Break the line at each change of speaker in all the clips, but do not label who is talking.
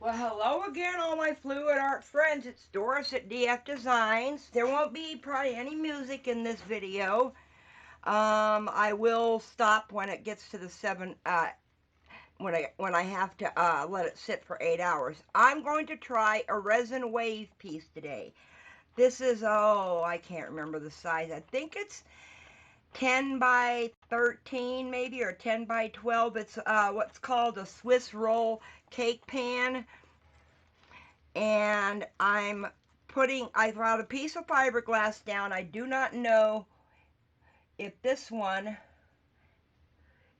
Well, hello again, all my fluid art friends. It's Doris at DF Designs. There won't be probably any music in this video. I will stop when it gets to the when I have to let it sit for 8 hours. I'm going to try a resin wave piece today. This is, oh, I can't remember the size. I think it's 10 by 13 maybe, or 10 by 12. It's what's called a Swiss roll cake pan. And I brought a piece of fiberglass down. I do not know if this one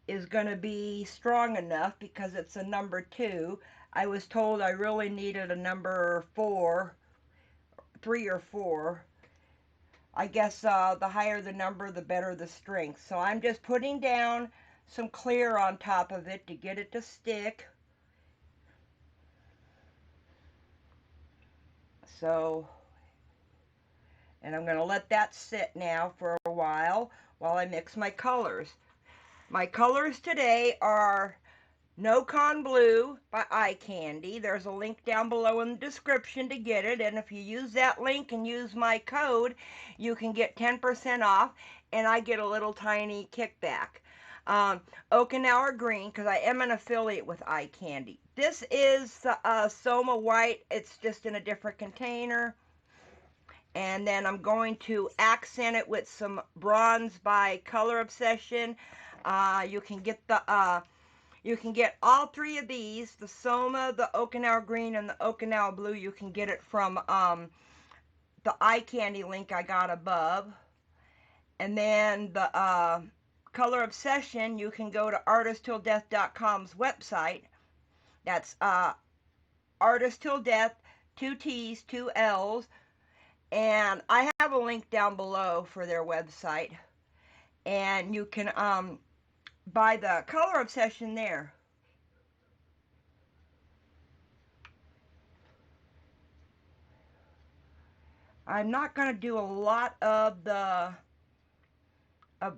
is going to be strong enough because it's a number 2. I was told I really needed a number 3 or 4. I guess the higher the number, the better the strength. So I'm just putting down some clear on top of it to get it to stick. So, and I'm going to let that sit now for a while I mix my colors. My colors today are No Con Blue by Eye Candy. There's a link down below in the description to get it, and if you use that link and use my code, you can get 10% off, and I get a little tiny kickback. Okinawa Green, because I am an affiliate with Eye Candy. This is Soma White. It's just in a different container. And then I'm going to accent it with some bronze by Color Obsession. You can get all 3 of these, the Soma, the Okinawa Green, and the Okinawa Blue. You can get it from the Eye Candy link I got above. And then the Color Obsession, you can go to artisttilldeath.com's website. That's Artist Till Death, 2 T's, 2 L's. And I have a link down below for their website. And you can buy the Color Obsession there. I'm not going to do a lot of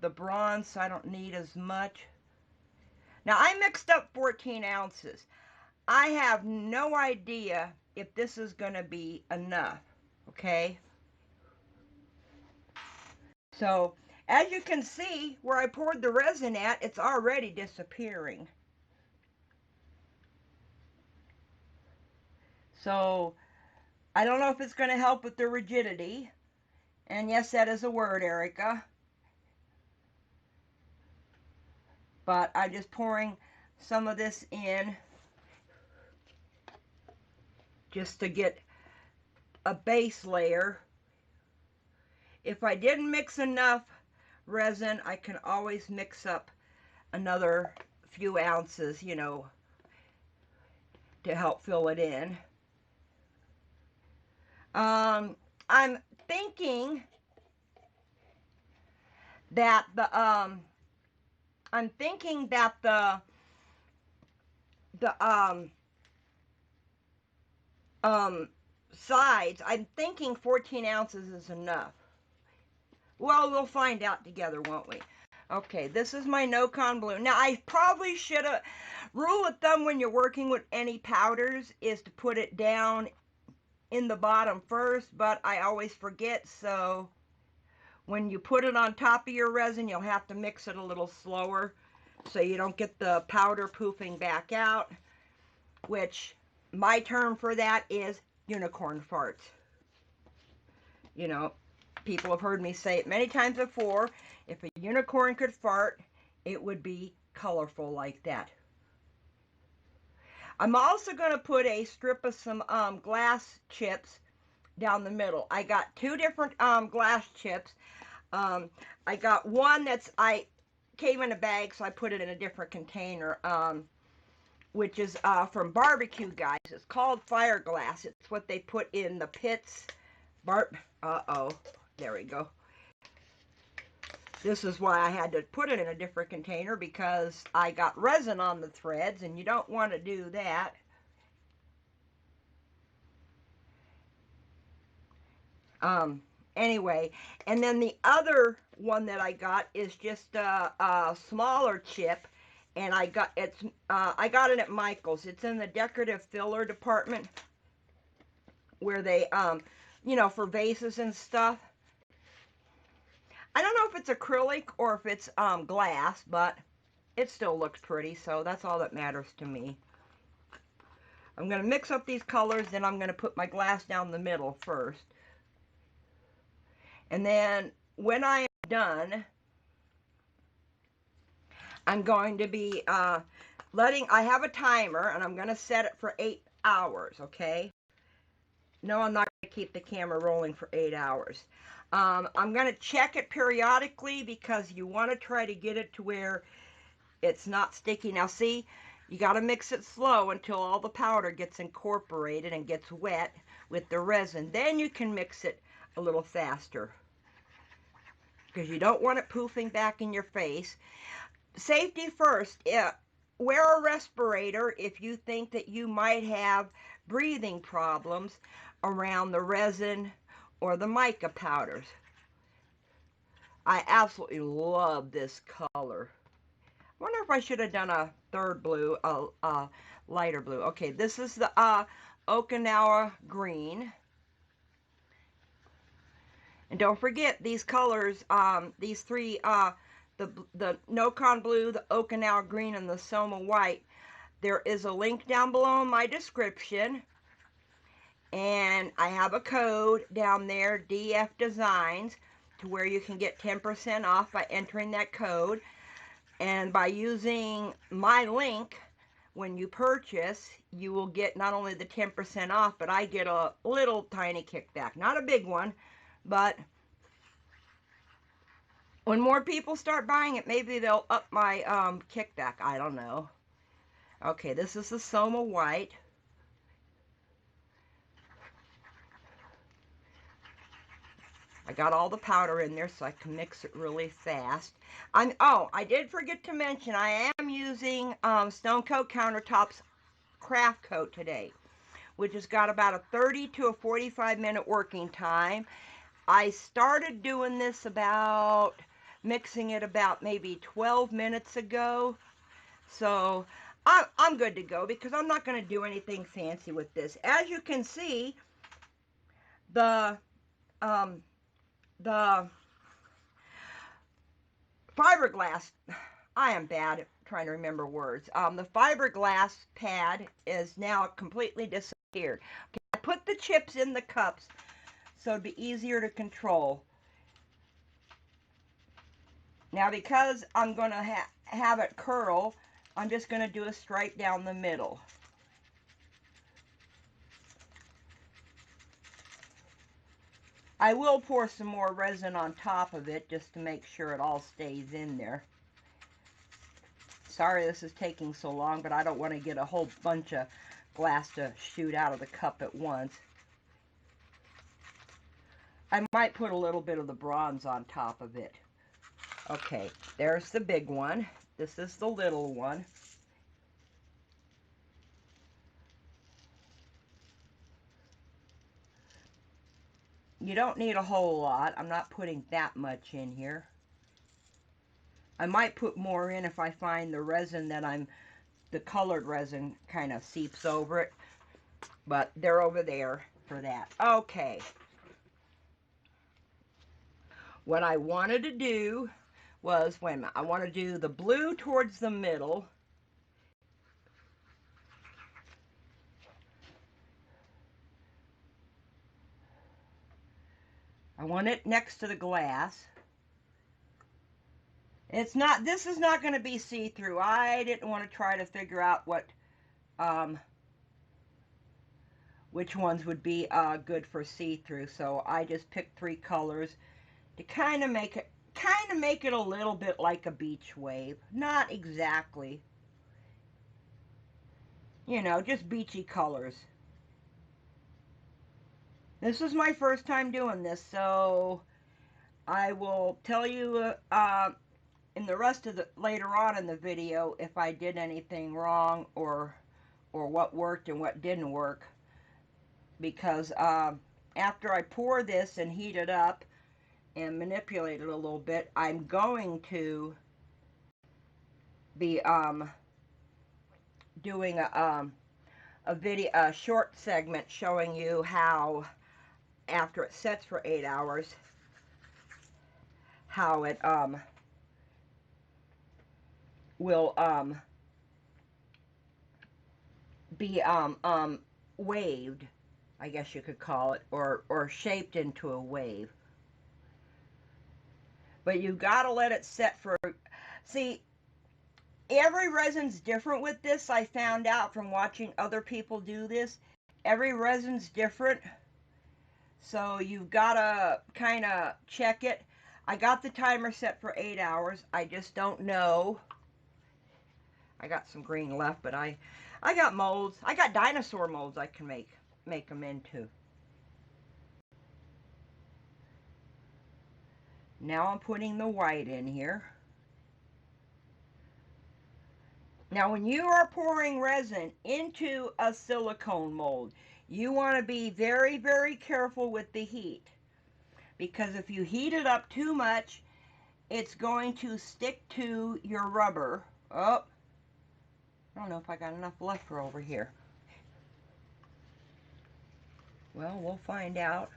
the bronze, so I don't need as much. Now, I mixed up 14 ounces. I have no idea if this is going to be enough, okay? So, as you can see, where I poured the resin at, it's already disappearing. So, I don't know if it's going to help with the rigidity. And yes, that is a word, Erica. But I'm just pouring some of this in just to get a base layer. If I didn't mix enough resin, I can always mix up another few ounces, you know, to help fill it in. I'm thinking that the sides, I'm thinking 14 ounces is enough. Well, we'll find out together, won't we? Okay, this is my No Con Blue. Now, I probably should have, rule of thumb when you're working with any powders is to put it down in the bottom first, but I always forget, so when you put it on top of your resin, you'll have to mix it a little slower so you don't get the powder poofing back out, which my term for that is unicorn farts. You know, people have heard me say it many times before. If a unicorn could fart, it would be colorful like that. I'm also going to put a strip of some glass chips down the middle. I got 2 different glass chips. I got one I came in a bag, so I put it in a different container, which is from BBQ Guys. It's called Fiberglass. It's what they put in the pits. Uh-oh. There we go. This is why I had to put it in a different container, because I got resin on the threads, and you don't want to do that. Anyway, and then the other one that I got is just a smaller chip, and I got it at Michaels. It's in the decorative filler department where they you know, for vases and stuff. I don't know if it's acrylic or if it's glass, but it still looks pretty, so that's all that matters to me. I'm going to mix up these colors, then I'm going to put my glass down the middle first. And then when I am done, I'm going to be I have a timer, and I'm going to set it for 8 hours, okay? No, I'm not going to keep the camera rolling for 8 hours. I'm going to check it periodically because you want to try to get it to where it's not sticky. Now see, you got to mix it slow until all the powder gets incorporated and gets wet with the resin. Then you can mix it a little faster because you don't want it poofing back in your face. Safety first. Wear a respirator if you think that you might have breathing problems around the resin or the mica powders. I absolutely love this color. I wonder if I should have done a third blue, a lighter blue. Okay, this is the Okinawa green. And don't forget these colors, these three, the Nocon blue, the Okinawa green, and the Soma white. There is a link down below in my description. And I have a code down there, DF Designs, to where you can get 10% off by entering that code. And by using my link, when you purchase, you will get not only the 10% off, but I get a little tiny kickback. Not a big one, but when more people start buying it, maybe they'll up my kickback. I don't know. Okay, this is the Soma white. I got all the powder in there so I can mix it really fast. I did forget to mention I am using Stone Coat Countertops Craft Coat today, which has got about a 30 to a 45 minute working time. I started doing this mixing it about maybe 12 minutes ago. So I'm good to go because I'm not going to do anything fancy with this. As you can see, the fiberglass, I am bad at trying to remember words. The fiberglass pad is now completely disappeared. Okay, I put the chips in the cups so it'd be easier to control. Now because I'm going to have it curl, I'm just going to do a stripe down the middle. I will pour some more resin on top of it just to make sure it all stays in there. Sorry this is taking so long, but I don't want to get a whole bunch of glass to shoot out of the cup at once. I might put a little bit of the bronze on top of it. Okay, there's the big one. This is the little one. You don't need a whole lot. I'm not putting that much in here. I might put more in if I find the resin that the colored resin kind of seeps over it. But they're over there for that. Okay. What I wanted to do was, wait a minute, I want to do the blue towards the middle. I want it next to the glass. It's not, this is not going to be see-through. I didn't want to try to figure out which ones would be good for see-through. So I just picked 3 colors to kind of make it a little bit like a beach wave. Not exactly. You know, just beachy colors. This is my first time doing this, so I will tell you in the rest of later on in the video if I did anything wrong or what worked and what didn't work, because after I pour this and heat it up and manipulate it a little bit, I'm going to be doing a video, a short segment showing you how, after it sets for 8 hours, how it will be waved, I guess you could call it, or shaped into a wave. But you've got to let it set for, see, every resin's different with this. I found out from watching other people do this. Every resin's different. So you've got to kind of check it. I got the timer set for 8 hours. I just don't know. I got some green left, but I got molds. I got dinosaur molds I can make them into. Now I'm putting the white in here. Now when you are pouring resin into a silicone mold, you want to be very, very careful with the heat. Because if you heat it up too much, it's going to stick to your rubber. Oh, I don't know if I got enough left for over here. Well, we'll find out.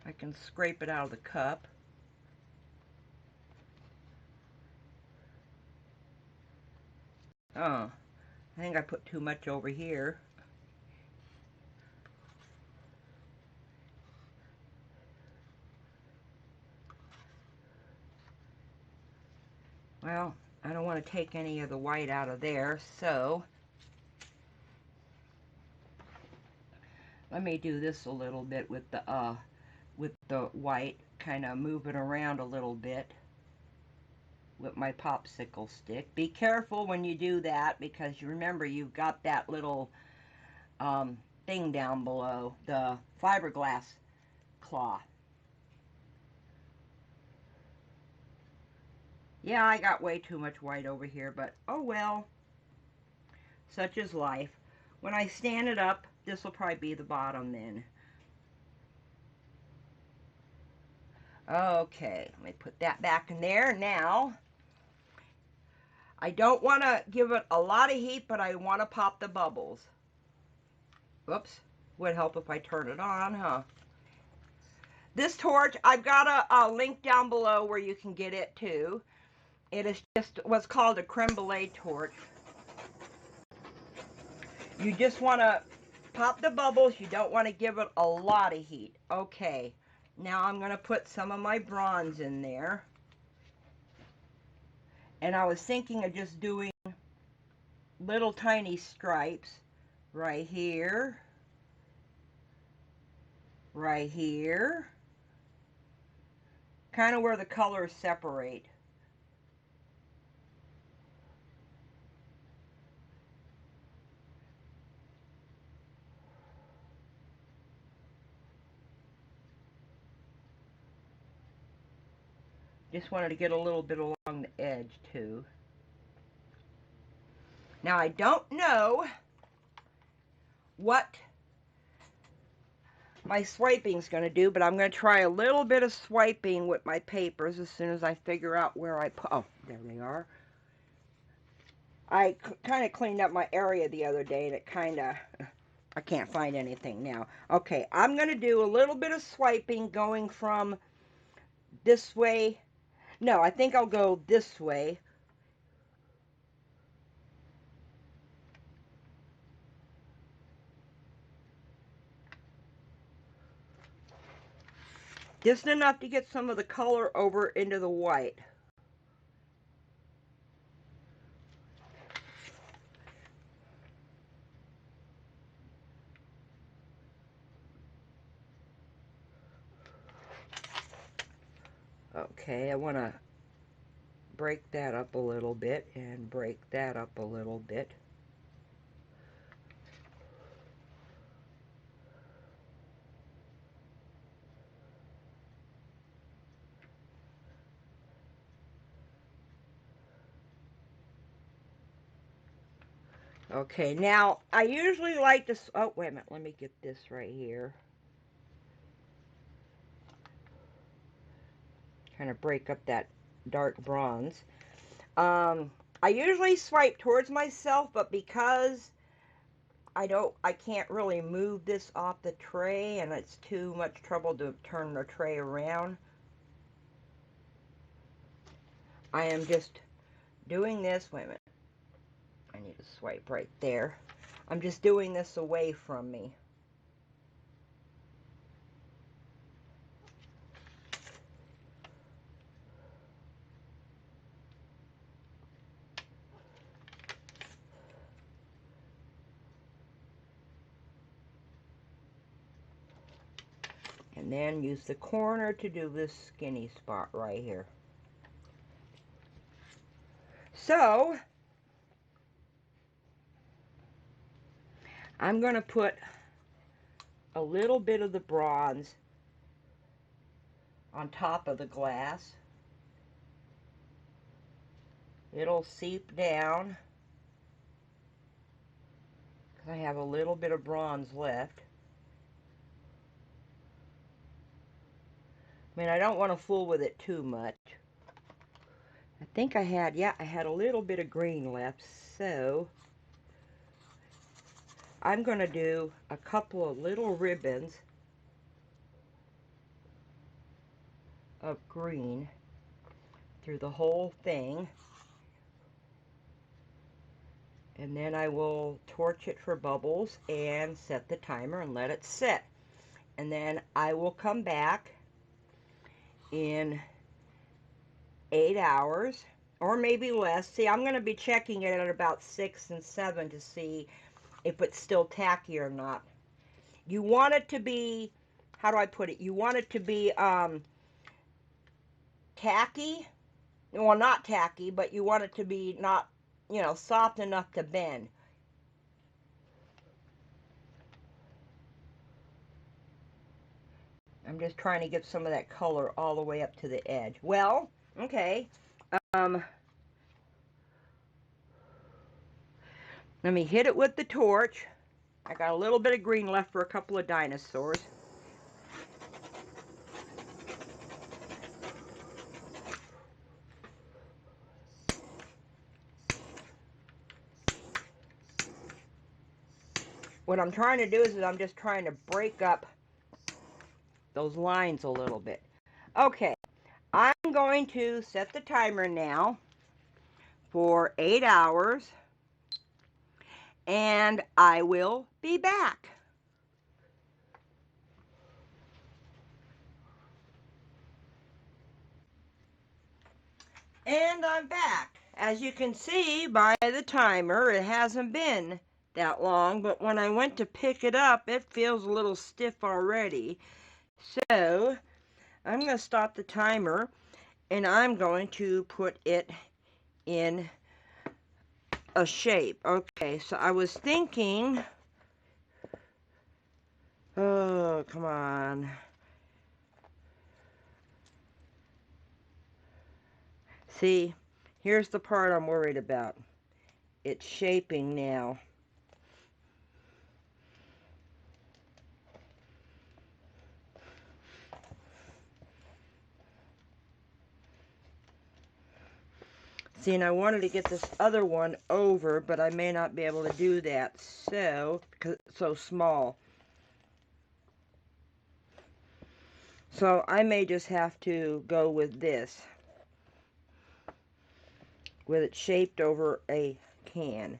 I can scrape it out of the cup. Oh, I think I put too much over here. Well, I don't want to take any of the white out of there, so let me do this a little bit with the white, kind of move it around a little bit with my popsicle stick. Be careful when you do that, because you remember you've got that little thing down below, the fiberglass cloth. Yeah, I got way too much white over here, but oh well, such is life. When I stand it up, this will probably be the bottom then. Okay, let me put that back in there. Now, I don't want to give it a lot of heat, but I want to pop the bubbles. Whoops, would help if I turn it on, huh? This torch, I've got a link down below where you can get it too. It is just what's called a creme brulee torch. You just want to pop the bubbles. You don't want to give it a lot of heat. Okay, now I'm going to put some of my bronze in there. And I was thinking of just doing little tiny stripes right here, right here, kind of where the colors separate. Just wanted to get a little bit along the edge too. Now I don't know what my swiping's going to do, but I'm going to try a little bit of swiping with my papers as soon as I figure out where I put. Oh, there they are. I kind of cleaned up my area the other day, and it kind of, I can't find anything now. Okay, I'm going to do a little bit of swiping going from this way. No, I think I'll go this way. Just enough to get some of the color over into the white. Okay, I want to break that up a little bit and break that up a little bit. Okay, now I usually like to, oh wait a minute, let me get this right here. Kind of break up that dark bronze. I usually swipe towards myself, but because I can't really move this off the tray, and it's too much trouble to turn the tray around, I am just doing this. Wait a minute. I need to swipe right there. I'm just doing this away from me. And then use the corner to do this skinny spot right here. So, I'm going to put a little bit of the bronze on top of the glass. It'll seep down, because I have a little bit of bronze left. I mean, I don't want to fool with it too much. I think I had a little bit of green left, so I'm going to do a couple of little ribbons of green through the whole thing. And then I will torch it for bubbles and set the timer and let it sit. And then I will come back in 8 hours, or maybe less. See, I'm going to be checking it at about 6 and 7 to see if it's still tacky or not. You want it to be, how do I put it? You want it to be tacky. Well, not tacky, but you want it to be not, you know, soft enough to bend. I'm just trying to get some of that color all the way up to the edge. Well, okay. Let me hit it with the torch. I got a little bit of green left for a couple of dinosaurs. What I'm trying to do is I'm just trying to break up those lines a little bit. Okay, I'm going to set the timer now for 8 hours, and I will be back. And I'm back. As you can see by the timer, it hasn't been that long, but when I went to pick it up, it feels a little stiff already. So, I'm going to stop the timer, and I'm going to put it in a shape. Okay, so I was thinking, oh, come on. See, here's the part I'm worried about. It's shaping now. See, and I wanted to get this other one over, but I may not be able to do that, so, because it's so small. So I may just have to go with this, with it shaped over a can.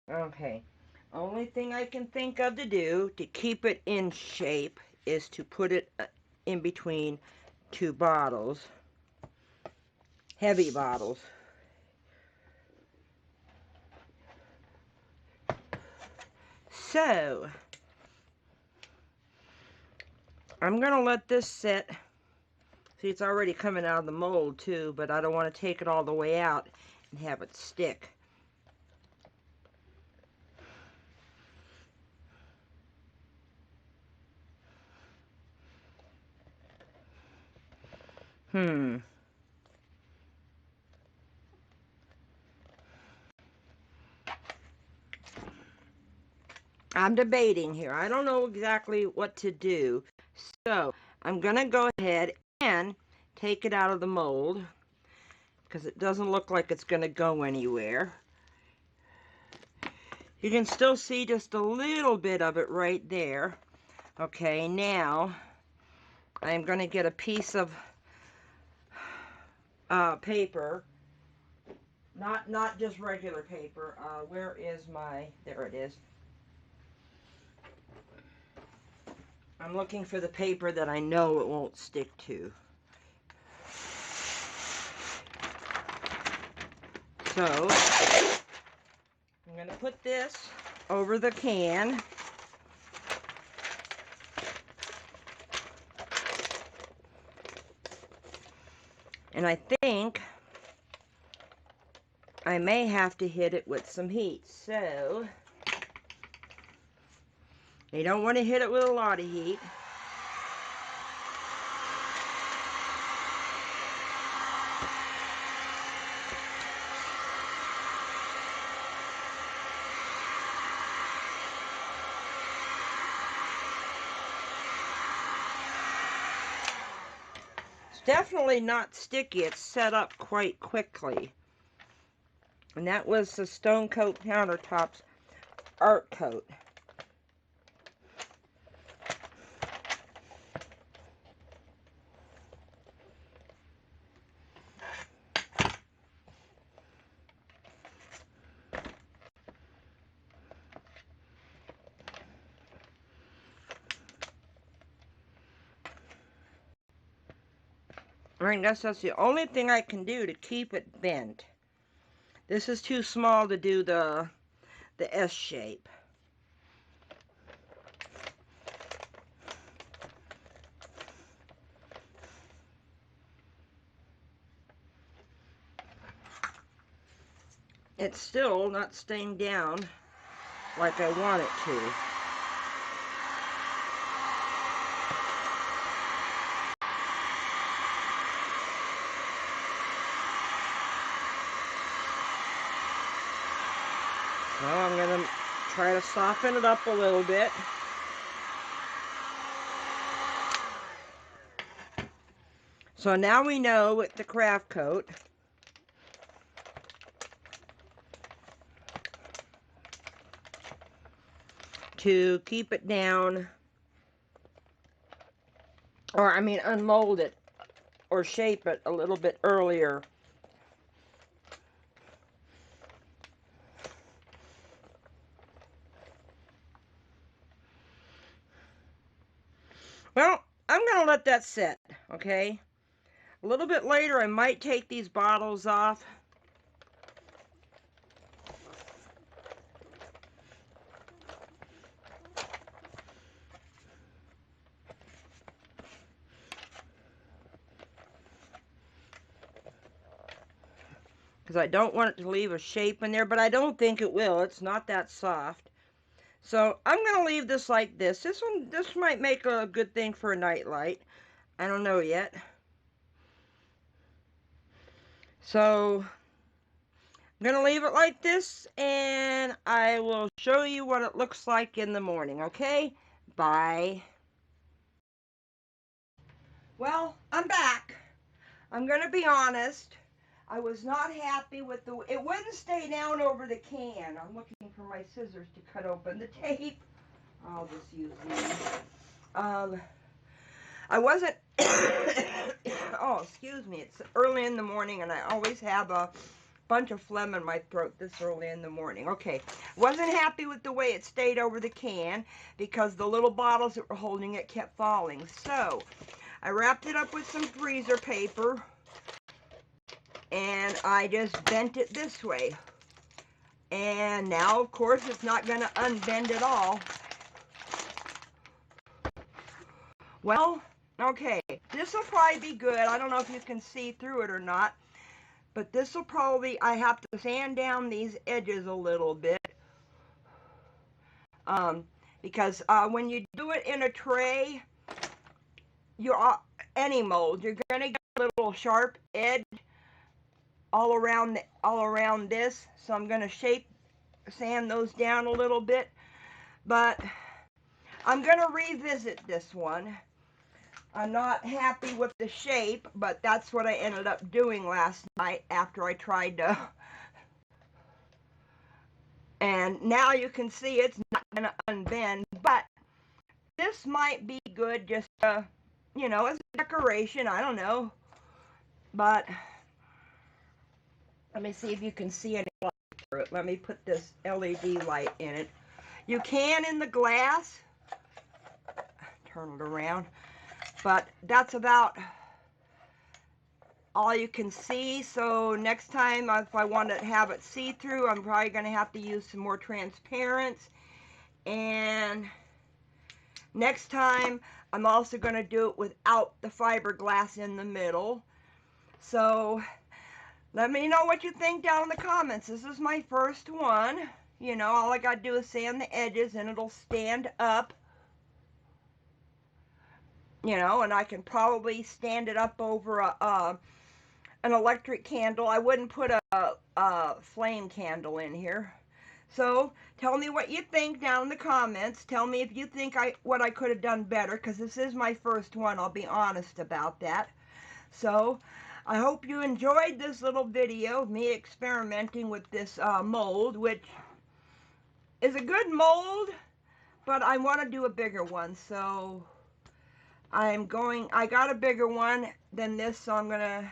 Okay, only thing I can think of to do to keep it in shape is to put it in between two bottles, heavy bottles. So, I'm going to let this sit. See, it's already coming out of the mold too, but I don't want to take it all the way out and have it stick. I'm debating here. I don't know exactly what to do. So, I'm going to go ahead and take it out of the mold because it doesn't look like it's going to go anywhere. You can still see just a little bit of it right there. Okay, now I'm going to get a piece of paper, not just regular paper. Where is my, there it is. I'm looking for the paper that I know it won't stick to. So, I'm going to put this over the can. And I think I may have to hit it with some heat. So, you don't want to hit it with a lot of heat. Definitely not sticky. It's set up quite quickly. And that was the Stone Coat Countertops Art Coat. I guess that's the only thing I can do to keep it bent. This is too small to do the S shape. It's still not staying down like I want it to. So I'm going to try to soften it up a little bit. So now we know with the craft coat to keep it down, or I mean unmold it or shape it a little bit earlier. Well, I'm going to let that sit, okay? A little bit later, I might take these bottles off. Because I don't want it to leave a shape in there, but I don't think it will. It's not that soft. So I'm going to leave this like this. This might make a good thing for a night light. I don't know yet. So I'm going to leave it like this, and I will show you what it looks like in the morning, okay? Bye. Well, I'm back. I'm going to be honest. I was not happy with it wouldn't stay down over the can. I'm looking for my scissors to cut open the tape. I'll just use these. I wasn't, oh, excuse me, it's early in the morning and I always have a bunch of phlegm in my throat this early in the morning. Okay, wasn't happy with the way it stayed over the can because the little bottles that were holding it kept falling. So, I wrapped it up with some freezer paper and I just bent it this way. And now, of course, it's not going to unbend at all. Well, okay, this will probably be good. I don't know if you can see through it or not, but this will probably, I have to sand down these edges a little bit. Because when you do it in a tray, any mold, you're going to get a little sharp edge all around this. So I'm going to sand those down a little bit. But I'm going to revisit this one I'm not happy with the shape, but that's what I ended up doing last night after I tried to. And now you can see it's not going to unbend, but this might be good just to, you know, as a decoration. I don't know. But let me see if you can see any light through it. Let me put this LED light in it. You can in the glass. Turn it around. But that's about all you can see. So next time, if I want to have it see-through, I'm probably going to have to use some more transparents. And next time, I'm also going to do it without the fiberglass in the middle. So let me know what you think down in the comments. This is my first one. You know, all I got to do is sand the edges and it'll stand up. You know, and I can probably stand it up over an electric candle. I wouldn't put a flame candle in here. So tell me what you think down in the comments. Tell me if you think what I could have done better, because this is my first one. I'll be honest about that. So I hope you enjoyed this little video of me experimenting with this mold, which is a good mold, but I want to do a bigger one. So I got a bigger one than this, so I'm going to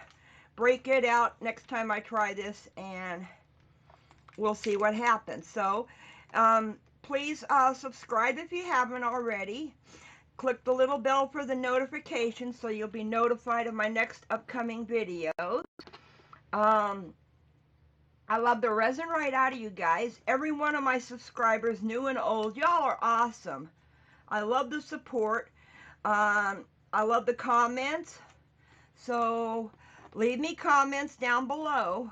break it out next time I try this, and we'll see what happens. So please subscribe if you haven't already. Click the little bell for the notifications so you'll be notified of my next upcoming videos. I love the resin right out of you guys. Every one of my subscribers, new and old, y'all are awesome. I love the support. I love the comments. So leave me comments down below.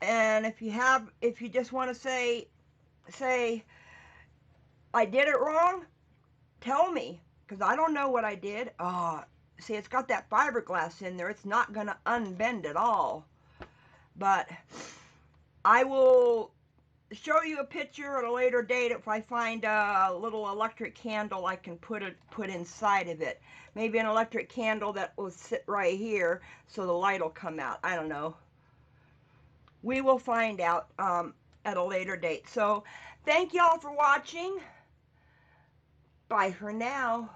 And if you just want to say I did it wrong, tell me, because I don't know what I did. See, it's got that fiberglass in there. It's not going to unbend at all. But I will show you a picture at a later date if I find a little electric candle I can put inside of it. Maybe an electric candle that will sit right here so the light will come out. I don't know. We will find out at a later date. So thank y'all for watching. Bye for now.